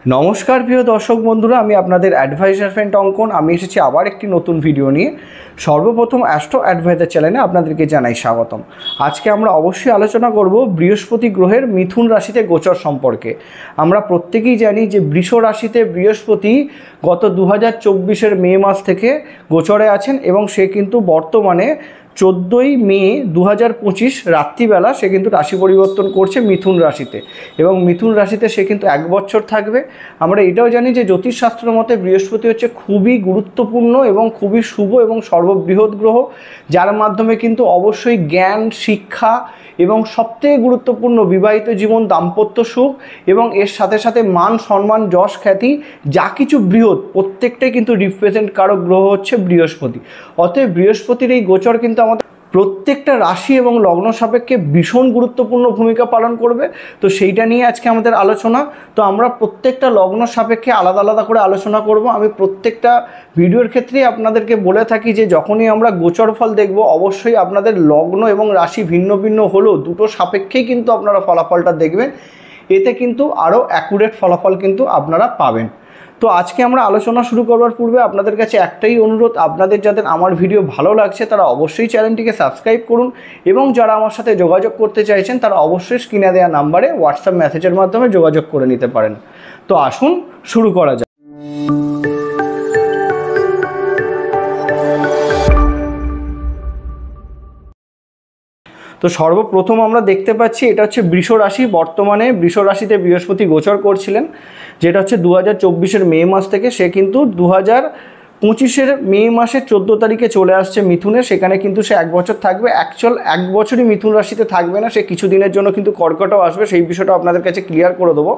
নমস্কার প্রিয় দর্শক বন্ধুরা, আমি আপনাদের অ্যাডভাইজার ফ্রেন্ড অঙ্কন। আমি এসেছি আবার একটি নতুন ভিডিও নিয়ে। সর্বপ্রথম অ্যাস্ট্রো অ্যাডভাইজার চ্যানেলে আপনাদেরকে জানাই স্বাগতম। আজকে আমরা অবশ্যই আলোচনা করব বৃহস্পতি গ্রহের মিথুন রাশিতে গোচর সম্পর্কে। আমরা প্রত্যেকেই জানি যে বৃষ রাশিতে বৃহস্পতি গত 2024-এর মে মাস থেকে গোচরে আছেন এবং সে কিন্তু বর্তমানে 14ই মে 2025 রাত্রিবেলা সে কিন্তু রাশি পরিবর্তন করছে মিথুন রাশিতে, এবং মিথুন রাশিতে সে কিন্তু 1 বছর থাকবে। আমরা এটাও জানি যে জ্যোতিষশাস্ত্র মতে বৃহস্পতি হচ্ছে খুবই গুরুত্বপূর্ণ এবং খুবই শুভ এবং সর্ববৃহৎ গ্রহ, যার মাধ্যমে কিন্তু অবশ্যই জ্ঞান, শিক্ষা এবং সবথেকে গুরুত্বপূর্ণ বিবাহিত জীবন, দাম্পত্য সুখ এবং এর সাথে সাথে মান সম্মান, যশ খ্যাতি যা কিছু বৃহৎ প্রত্যেকটাই কিন্তু রিপ্রেজেন্ট কারক গ্রহ হচ্ছে বৃহস্পতি। অতএব বৃহস্পতির এই গোচর কিন্তু আমাদের প্রত্যেকটা রাশি এবং লগ্ন সাপেক্ষে ভীষণ গুরুত্বপূর্ণ ভূমিকা পালন করবে। তো সেইটা নিয়ে আজকে আমাদের আলোচনা। তো আমরা প্রত্যেকটা লগ্ন সাপেক্ষে আলাদা আলাদা করে আলোচনা করব। আমি প্রত্যেকটা ভিডিওর ক্ষেত্রেই আপনাদেরকে বলে থাকি যে যখনই আমরা গোচর ফল দেখব অবশ্যই আপনাদের লগ্ন এবং রাশি ভিন্ন ভিন্ন হলেও দুটো সাপেক্ষেই কিন্তু আপনারা ফলাফলটা দেখবেন। এতে কিন্তু আরও অ্যাকুরেট ফলাফল কিন্তু আপনারা পাবেন। তো আজকে আমরা আলোচনা শুরু করবার পূর্বে আপনাদের কাছে একটাই অনুরোধ, আপনাদের যাদের আমার ভিডিও ভালো লাগছে তারা অবশ্যই চ্যানেলটিকে সাবস্ক্রাইব করুন, এবং যারা আমার সাথে যোগাযোগ করতে চাইছেন তারা অবশ্যই স্ক্রিনে দেওয়া নাম্বারে হোয়াটসঅ্যাপ মেসেজের মাধ্যমে যোগাযোগ করে নিতে পারেন। তো আসুন শুরু করা যাক। তো সর্বপ্রথম আমরা দেখতে পাচ্ছি এটা হচ্ছে বৃষ রাশি। বর্তমানে বৃষ রাশিতে বৃহস্পতি গোচর করছিলেন, যেটা হচ্ছে 2024-এর মে মাস থেকে। সে কিন্তু 2025-এর মে মাসের 14 তারিখে চলে আসছে মিথুনে। সেখানে কিন্তু সে 1 বছর থাকবে। অ্যাকচুয়াল 1 বছরই মিথুন রাশিতে থাকবে না, সে কিছু দিনের জন্য কিন্তু কর্কটেও আসবে। সেই বিষয়টা আপনাদের কাছে ক্লিয়ার করে দেবো।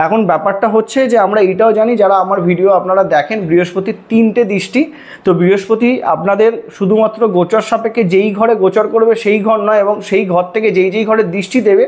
এখন ব্যাপারটা হচ্ছে যে আমরা এটাও জানি, যারা আমার ভিডিও আপনারা দেখেন, বৃহস্পতির 3টে দৃষ্টি। তো বৃহস্পতি আপনাদের শুধুমাত্র গোচর সাপেক্ষে যেই ঘরে গোচর করবে সেই ঘর নয়, এবং সেই ঘর থেকে যেই ঘরে দৃষ্টি দেবে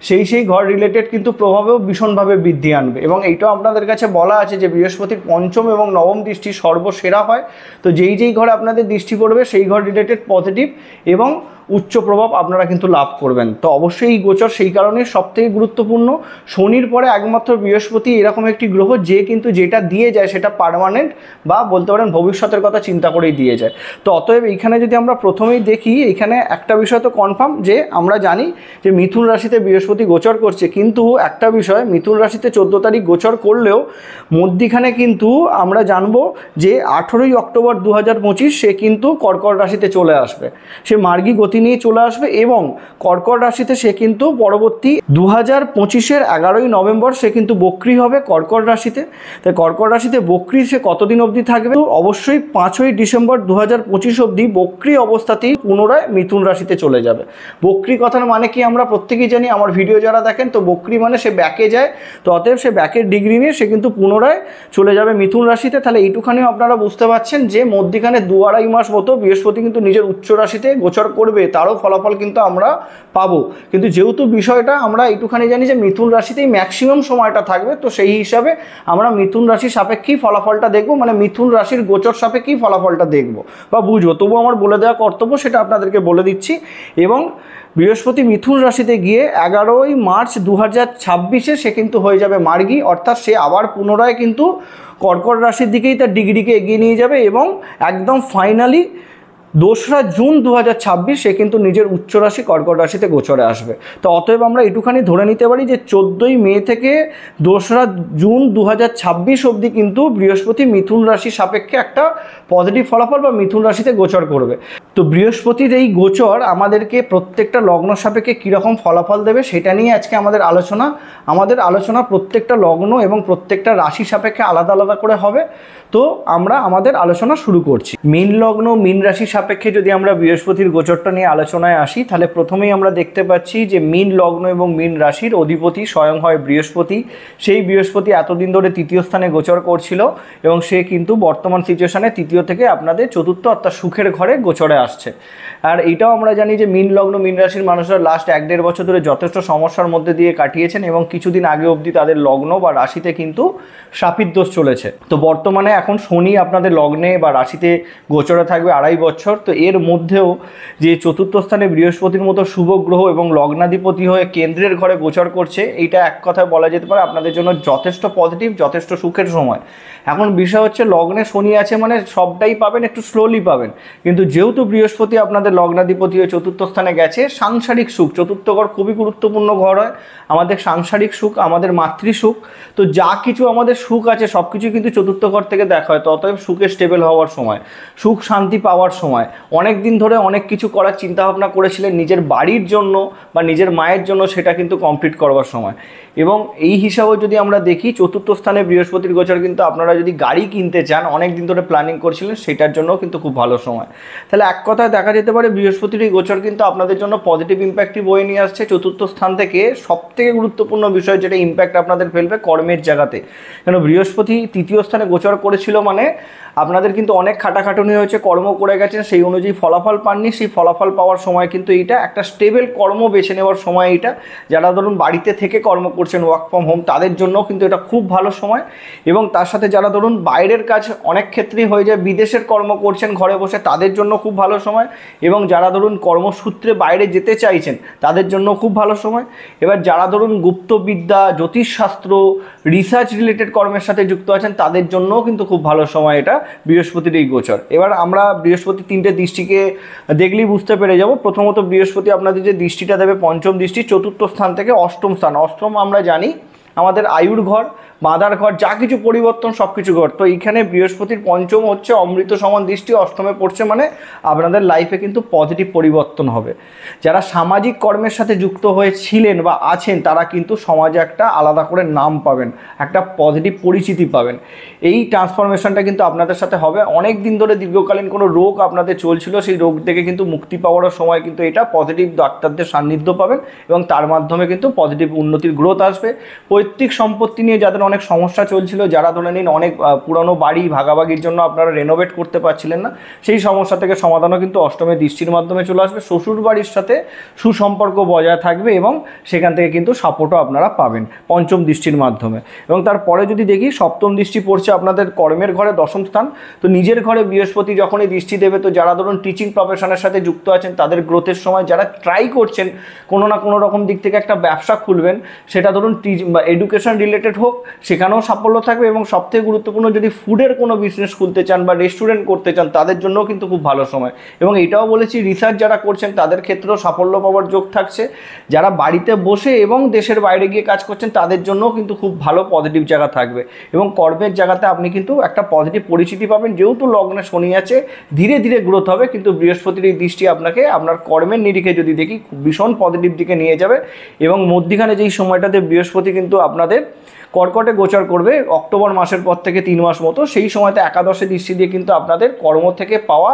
সেই ঘর রিলেটেড কিন্তু প্রভাবেও ভীষণভাবে বৃদ্ধি আনবে। এবং এইটাও আপনাদের কাছে বলা আছে যে বৃহস্পতির 5ম এবং 9ম দৃষ্টি সর্বসেরা হয়। তো যেই ঘরে আপনাদের দৃষ্টি পড়বে সেই ঘর রিলেটেড পজিটিভ এবং উচ্চ প্রভাব আপনারা কিন্তু লাভ করবেন। তো অবশ্যই এই গোচর সেই কারণে সবথেকে গুরুত্বপূর্ণ। শনির পরে একমাত্র বৃহস্পতি এরকম একটি গ্রহ যে কিন্তু যেটা দিয়ে যায় সেটা পার্মানেন্ট, বা বলতে পারেন ভবিষ্যতের কথা চিন্তা করেই দিয়ে যায়। তো অতএব এইখানে যদি আমরা প্রথমেই দেখি, এখানে একটা বিষয় তো কনফার্ম যে আমরা জানি যে মিথুন রাশিতে বৃহস্পতি গোচর করছে, কিন্তু একটা বিষয়, মিথুন রাশিতে 14 তারিখ গোচর করলেও মধ্যিখানে কিন্তু আমরা জানবো যে 18ই অক্টোবর 2025 সে কিন্তু কর্কট রাশিতে চলে আসবে। সে মার্গী গতি নিয়ে চলে আসবে এবং কর্কট রাশিতে সে কিন্তু পরবর্তী 2025-এর 11ই নভেম্বর সে কিন্তু বক্রী হবে কর্কট রাশিতে। তাই কর্কট রাশিতে বক্রী সে কতদিন অবধি থাকবে? অবশ্যই 5ই ডিসেম্বর 2025 অবধি বক্রী অবস্থাতেই পুনরায় মিথুন রাশিতে চলে যাবে। বক্রী কথার মানে কি আমরা প্রত্যেকেই জানি, আমার ভিডিও যারা দেখেন, তো বক্রী মানে সে ব্যাকে যায়। তো অতএব সে ব্যাকের ডিগ্রি নিয়ে সে কিন্তু পুনরায় চলে যাবে মিথুন রাশিতে। তাহলে এইটুখানিও আপনারা বুঝতে পারছেন যে মধ্যিখানে 2-2.5 মাস মতো বৃহস্পতি কিন্তু নিজের উচ্চ রাশিতে গোচর করবে, তারও ফলাফল কিন্তু আমরা পাবো। কিন্তু যেহেতু বিষয়টা আমরা এইটুখানি জানি যে মিথুন রাশিতেই ম্যাক্সিমাম সময়টা থাকবে, তো সেই হিসাবে আমরা মিথুন রাশি সাপেক্ষেই ফলাফলটা দেখব, মানে মিথুন রাশির গোচর সাপেক্ষেই ফলাফলটা দেখব বা বুঝবো। তবু আমার বলে দেওয়া কর্তব্য, সেটা আপনাদেরকে বলে দিচ্ছি। এবং বৃহস্পতি মিথুন রাশিতে গিয়ে 11ই মার্চ 2026-এ সে কিন্তু হয়ে যাবে মার্গী, অর্থাৎ সে আবার পুনরায় কিন্তু কর্কট রাশির দিকেই তার ডিগ্রিকে এগিয়ে নিয়ে যাবে এবং একদম ফাইনালি 2রা জুন 2026 সে কিন্তু নিজের উচ্চ রাশি কর্কট রাশিতে গোচরে আসবে। তো অতএব আমরা একটুখানি ধরে নিতে পারি যে 14ই মে থেকে 2রা জুন 2026 অবধি কিন্তু বৃহস্পতি মিথুন রাশি সাপেক্ষে একটা পজিটিভ ফলাফল বা মিথুন রাশিতে গোচর করবে। তো বৃহস্পতির এই গোচর আমাদেরকে প্রত্যেকটা লগ্ন সাপেক্ষে কীরকম ফলাফল দেবে সেটা নিয়ে আজকে আমাদের আলোচনা প্রত্যেকটা লগ্ন এবং প্রত্যেকটা রাশি সাপেক্ষে আলাদা আলাদা করে হবে। তো আমরা আমাদের আলোচনা শুরু করছি। মীন লগ্ন মীন রাশি সাপেক্ষে যদি আমরা বৃহস্পতির গোচরটা নিয়ে আলোচনায় আসি, তাহলে প্রথমেই আমরা দেখতে পাচ্ছি যে মীন লগ্ন এবং মীন রাশির অধিপতি স্বয়ং হয় বৃহস্পতি। সেই বৃহস্পতি এতদিন ধরে 3য় স্থানে গোচর করছিল এবং সে কিন্তু বর্তমান সিচুয়েশনে 3য় থেকে আপনাদের 4র্থ অর্থাৎ সুখের ঘরে গোচরে আসছে। আর এইটাও আমরা জানি যে মীন লগ্ন মীন রাশির মানুষরা লাস্ট 1-1.5 বছর ধরে যথেষ্ট সমস্যার মধ্যে দিয়ে কাটিয়েছেন এবং কিছুদিন আগে অবধি তাদের লগ্ন বা রাশিতে কিন্তু শাপিত দোষ চলেছে। তো বর্তমানে এখন শনি আপনাদের লগ্নে বা রাশিতে গোচরে থাকবে 2.5 বছর। তো এর মধ্যেও যে চতুর্থ স্থানে বৃহস্পতির মতো শুভ গ্রহ এবং লগ্নাধিপতি হয়ে কেন্দ্রের ঘরে গোচর করছে, এইটা এক কথায় বলা যেতে পারে আপনাদের জন্য যথেষ্ট পজিটিভ, যথেষ্ট সুখের সময়। এখন বিষয় হচ্ছে লগ্নে শনি আছে মানে সবটাই পাবেন, একটু স্লোলি পাবেন, কিন্তু যেহেতু বৃহস্পতি আপনাদের লগ্নাধিপতি হয়ে চতুর্থ স্থানে গেছে, সাংসারিক সুখ, চতুর্থ ঘর খুবই গুরুত্বপূর্ণ ঘর হয় আমাদের, সাংসারিক সুখ, আমাদের মাতৃসুখ, তো যা কিছু আমাদের সুখ আছে সব কিছু কিন্তু চতুর্থ ঘর থেকে দেখা হয়। তো অতএব সুখে স্টেবল হওয়ার সময়, সুখ শান্তি পাওয়ার সময়, অনেক দিন ধরে অনেক কিছু করার চিন্তাভাবনা করেছিলেন নিজের বাড়ির জন্য বা নিজের মায়ের জন্য, সেটা কিন্তু কমপ্লিট করবার সময়। এবং এই হিসাবেও যদি আমরা দেখি চতুর্থ স্থানে বৃহস্পতির গোচর কিন্তু আপনারা যদি গাড়ি কিনতে চান, অনেক দিন ধরে প্ল্যানিং করছিলেন, সেটার জন্যও কিন্তু খুব ভালো সময়। তাহলে এক কথায় দেখা যেতে পারে বৃহস্পতির এই গোচর কিন্তু আপনাদের জন্য পজিটিভ ইম্প্যাক্টই বয়ে নিয়ে আসছে। চতুর্থ স্থান থেকে সবথেকে গুরুত্বপূর্ণ বিষয় যেটা ইম্প্যাক্ট আপনাদের ফেলবে কর্মের জায়গাতে, কেন বৃহস্পতি তৃতীয় স্থানে গোচর করেছিল মানে আপনাদের কিন্তু অনেক খাটাখাটুনি হয়েছে, কর্ম করে গেছেন, সেই অনুযায়ী ফলাফল পাননি। সেই ফলাফল পাওয়ার সময় কিন্তু এইটা একটা স্টেবল কর্ম বেছে নেওয়ার সময়। এইটা যারা ধরুন বাড়িতে থেকে কর্ম করছেন, ওয়ার্ক ফ্রম হোম, তাদের জন্যও কিন্তু এটা খুব ভালো সময়। এবং তার সাথে যারা ধরুন বাইরের কাজ অনেক ক্ষেত্রেই হয়ে যায়, বিদেশের কর্ম করছেন ঘরে বসে, তাদের জন্য খুব ভালো সময়। এবং যারা ধরুন কর্মসূত্রে বাইরে যেতে চাইছেন তাদের জন্য খুব ভালো সময়। এবার যারা ধরুন গুপ্তবিদ্যা, জ্যোতিষশাস্ত্র, রিসার্চ রিলেটেড কর্মের সাথে যুক্ত আছেন, তাদের জন্যও কিন্তু খুব ভালো সময় এটা বৃহস্পতির এই গোচর। এবার আমরা বৃহস্পতি 3টে দৃষ্টিকে দেখলেই বুঝতে পেরে যাব। প্রথমত বৃহস্পতি আপনাদের যে দৃষ্টিটা দেবে, পঞ্চম দৃষ্টি, চতুর্থ স্থান থেকে অষ্টম স্থান। অষ্টম আমরা জানি আমাদের আয়ুর ঘর, মাদার ঘর, যা কিছু পরিবর্তন সব কিছু ঘর। তো এইখানে বৃহস্পতির পঞ্চম হচ্ছে অমৃত সমান দৃষ্টি, অষ্টমে পড়ছে মানে আপনাদের লাইফে কিন্তু পজিটিভ পরিবর্তন হবে। যারা সামাজিক কর্মের সাথে যুক্ত হয়েছিলেন বা আছেন, তারা কিন্তু সমাজে একটা আলাদা করে নাম পাবেন, একটা পজিটিভ পরিচিতি পাবেন। এই ট্রান্সফরমেশনটা কিন্তু আপনাদের সাথে হবে। অনেক দিন ধরে দীর্ঘকালীন কোনো রোগ আপনাদের চলছিল, সেই রোগ থেকে কিন্তু মুক্তি পাওয়ার সময় কিন্তু এটা পজিটিভ ডাক্তারদের সান্নিধ্য পাবেন এবং তার মাধ্যমে কিন্তু পজিটিভ উন্নতির গ্রোথ আসবে। পৈতৃক সম্পত্তি নিয়ে যাদের অনেক সমস্যা চলছিল, যারা ধরে নিন অনেক পুরানো বাড়ি ভাগাভাগির জন্য আপনারা রেনোভেট করতে পারছিলেন না, সেই সমস্যা থেকে সমাধানও কিন্তু অষ্টমের দৃষ্টির মাধ্যমে চলে আসবে। শ্বশুর বাড়ির সাথে সুসম্পর্ক বজায় থাকবে এবং সেখান থেকে কিন্তু সাপোর্টও আপনারা পাবেন পঞ্চম দৃষ্টির মাধ্যমে। এবং তারপরে যদি দেখি সপ্তম দৃষ্টি পড়ছে আপনাদের কর্মের ঘরে, দশম স্থান। তো নিজের ঘরে বৃহস্পতি যখনই দৃষ্টি দেবে, তো যারা ধরুন টিচিং প্রফেশনের সাথে যুক্ত আছেন তাদের গ্রোথের সময়, যারা ট্রাই করছেন কোনো না কোনো রকম দিক থেকে একটা ব্যবসা খুলবেন, সেটা ধরুন বা এডুকেশন রিলেটেড হোক, সেখানেও সাফল্য থাকবে। এবং সবথেকে গুরুত্বপূর্ণ যদি ফুডের কোনো বিজনেস খুলতে চান বা রেস্টুরেন্ট করতে চান, তাদের জন্যও কিন্তু খুব ভালো সময়। এবং এটাও বলেছি রিসার্চ যারা করছেন তাদের ক্ষেত্রেও সাফল্য পাওয়ার যোগ থাকছে। যারা বাড়িতে বসে এবং দেশের বাইরে গিয়ে কাজ করছেন তাদের জন্যও কিন্তু খুব ভালো পজিটিভ জায়গা থাকবে। এবং কর্মের জায়গাতে আপনি কিন্তু একটা পজিটিভ পরিচিতি পাবেন। যেহেতু লগ্নে শনি আছে, ধীরে ধীরে গ্রোথ হবে, কিন্তু বৃহস্পতির এই দৃষ্টি আপনাকে আপনার কর্মের নিরিখে যদি দেখি ভীষণ পজিটিভ দিকে নিয়ে যাবে। এবং মধ্যিখানে যেই সময়টাতে বৃহস্পতি কিন্তু আপনাদের কর্কটে গোচর করবে অক্টোবর মাসের পর থেকে 3 মাস মতো, সেই সময়তে একাদশে দৃষ্টি দিয়ে কিন্তু আপনাদের কর্ম থেকে পাওয়া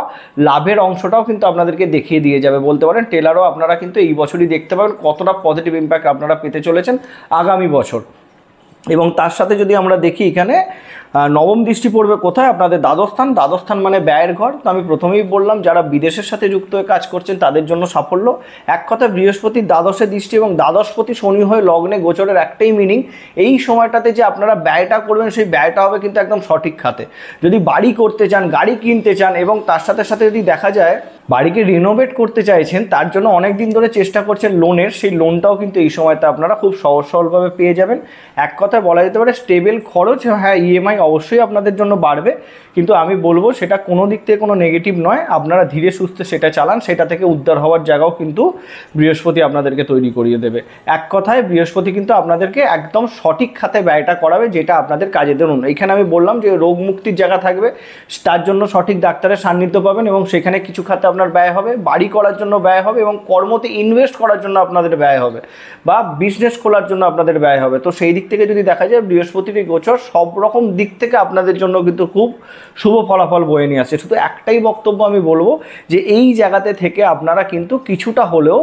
লাভের অংশটাও কিন্তু আপনাদেরকে দেখিয়ে দিয়ে যাবে। বলতে পারেন টেলারও আপনারা কিন্তু এই বছরই দেখতে পাবেন কতটা পজিটিভ ইম্প্যাক্ট আপনারা পেতে চলেছেন আগামী বছর। এবং তার সাথে যদি আমরা দেখি এখানে নবম দৃষ্টি পড়বে কোথায়, আপনাদের দ্বাদশস্থান। দ্বাদশস্থান মানে ব্যয়ের ঘর। তো আমি প্রথমেই বললাম যারা বিদেশের সাথে যুক্ত হয়ে কাজ করছেন তাদের জন্য সাফল্য। এক কথা বৃহস্পতির দ্বাদশে দৃষ্টি এবং দ্বাদশপতি শনি হয়ে লগ্নে গোচরের একটাই মিনিং, এই সময়টাতে যে আপনারা ব্যয়টা করবেন সেই ব্যয়টা হবে কিন্তু একদম সঠিক খাতে। যদি বাড়ি করতে চান, গাড়ি কিনতে চান এবং তার সাথে সাথে যদি দেখা যায় বাড়িকে রিনোভেট করতে চাইছেন, তার জন্য অনেক দিন ধরে চেষ্টা করছেন লোনের, সেই লোনটাও কিন্তু এই সময়তে আপনারা খুব সহজ সরলভাবে পেয়ে যাবেন। এক কথায় বলা যেতে পারে স্টেবল খরচ। হ্যাঁ, ইএমআই অবশ্যই আপনাদের জন্য বাড়বে, কিন্তু আমি বলবো সেটা কোনো দিক থেকে কোনো নেগেটিভ নয়। আপনারা ধীরে সুস্থে সেটা চালান, সেটা থেকে উদ্ধার হওয়ার জায়গাও কিন্তু বৃহস্পতি আপনাদেরকে তৈরি করিয়ে দেবে। এক কথায় বৃহস্পতি কিন্তু আপনাদেরকে একদম সঠিক খাতে ব্যয়টা করাবে, যেটা আপনাদের কাজে ধরুন। এইখানে আমি বললাম যে রোগ মুক্তির জায়গা থাকবে, তার জন্য সঠিক ডাক্তারের সান্নিধ্য পাবেন এবং সেখানে কিছু খাতে আপনার ব্যয় হবে, বাড়ি করার জন্য ব্যয় হবে এবং কর্মতে ইনভেস্ট করার জন্য আপনাদের ব্যয় হবে বা বিজনেস খোলার জন্য আপনাদের ব্যয় হবে। তো সেই দিক থেকে যদি দেখা যায় বৃহস্পতির এই গোচর সব রকম দিক থেকে আপনাদের জন্য কিন্তু খুব শুভ ফলাফল বয়ে নিয়ে আসছে। শুধু একটাই বক্তব্য আমি বলবো যে এই জায়গাতে থেকে আপনারা কিন্তু কিছুটা হলেও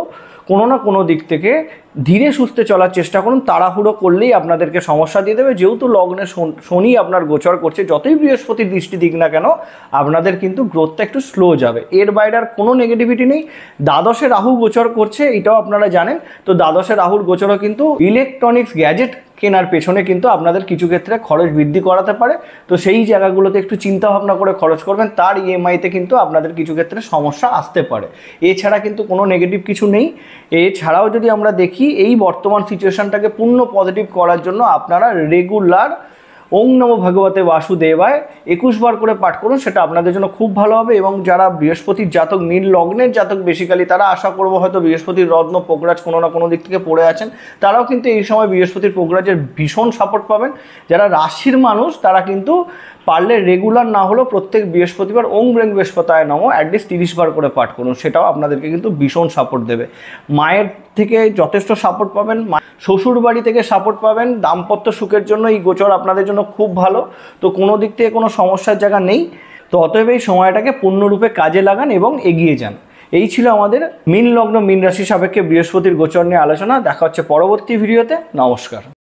কোনো না কোনো দিক থেকে ধীরে সুস্থে চলার চেষ্টা করুন। তাড়াহুড়ো করলেই আপনাদেরকে সমস্যা দিয়ে দেবে। যেহেতু লগ্নে শনি আপনার গোচর করছে, যতই বৃহস্পতির দৃষ্টি দিক না কেন আপনাদের কিন্তু গ্রোথটা একটু স্লো যাবে। এর বাইরে আর কোনো নেগেটিভিটি নেই। দ্বাদশে রাহু গোচর করছে, এটাও আপনারা জানেন। তো দ্বাদশে রাহুর গোচরও কিন্তু ইলেকট্রনিক্স গ্যাজেট কেনার পেছনে কিন্তু আপনাদের কিছু ক্ষেত্রে খরচ বৃদ্ধি করাতে পারে। তো সেই জায়গাগুলোতে একটু চিন্তা ভাবনা করে খরচ করবেন, তার ইএমআইতে কিন্তু আপনাদের কিছু ক্ষেত্রে সমস্যা আসতে পারে। এছাড়া কিন্তু কোনো নেগেটিভ কিছু নেই। এছাড়াও যদি আমরা দেখি, এই বর্তমান সিচুয়েশনটাকে পূর্ণ পজিটিভ করার জন্য আপনারা রেগুলার ওং নমো ভগবতে বাসুদেবায় 21 বার করে পাঠ করুন, সেটা আপনাদের জন্য খুব ভালো হবে। এবং যারা বৃহস্পতির জাতক, মীন লগ্নের জাতক বেসিক্যালি, তারা আশা করবো হয়তো বৃহস্পতির রত্ন পোকরাজ কোনো না কোনো দিক থেকে পড়ে আছেন, তারাও কিন্তু এই সময় বৃহস্পতির পোকরাজের ভীষণ সাপোর্ট পাবেন। যারা রাশির মানুষ তারা কিন্তু পারলে রেগুলার না হলেও প্রত্যেক বৃহস্পতিবার ওং ব্রেং বৃহস্পতায় নমো অ্যাটলিস্ট 30 বার করে পাঠ করুন, সেটাও আপনাদেরকে কিন্তু ভীষণ সাপোর্ট দেবে। মায়ের থেকে যথেষ্ট সাপোর্ট পাবেন, শ্বশুর বাড়ি থেকে সাপোর্ট পাবেন। দাম্পত্য সুখের জন্য এই গোচর আপনাদের জন্য খুব ভালো। তো কোনো দিক থেকে কোনো সমস্যার জায়গা নেই। তো অতএব এই সময়টাকে পূর্ণরূপে কাজে লাগান এবং এগিয়ে যান। এই ছিল আমাদের মীন লগ্ন মীন রাশি সাপেক্ষে বৃহস্পতির গোচর নিয়ে আলোচনা। দেখা হচ্ছে পরবর্তী ভিডিওতে। নমস্কার।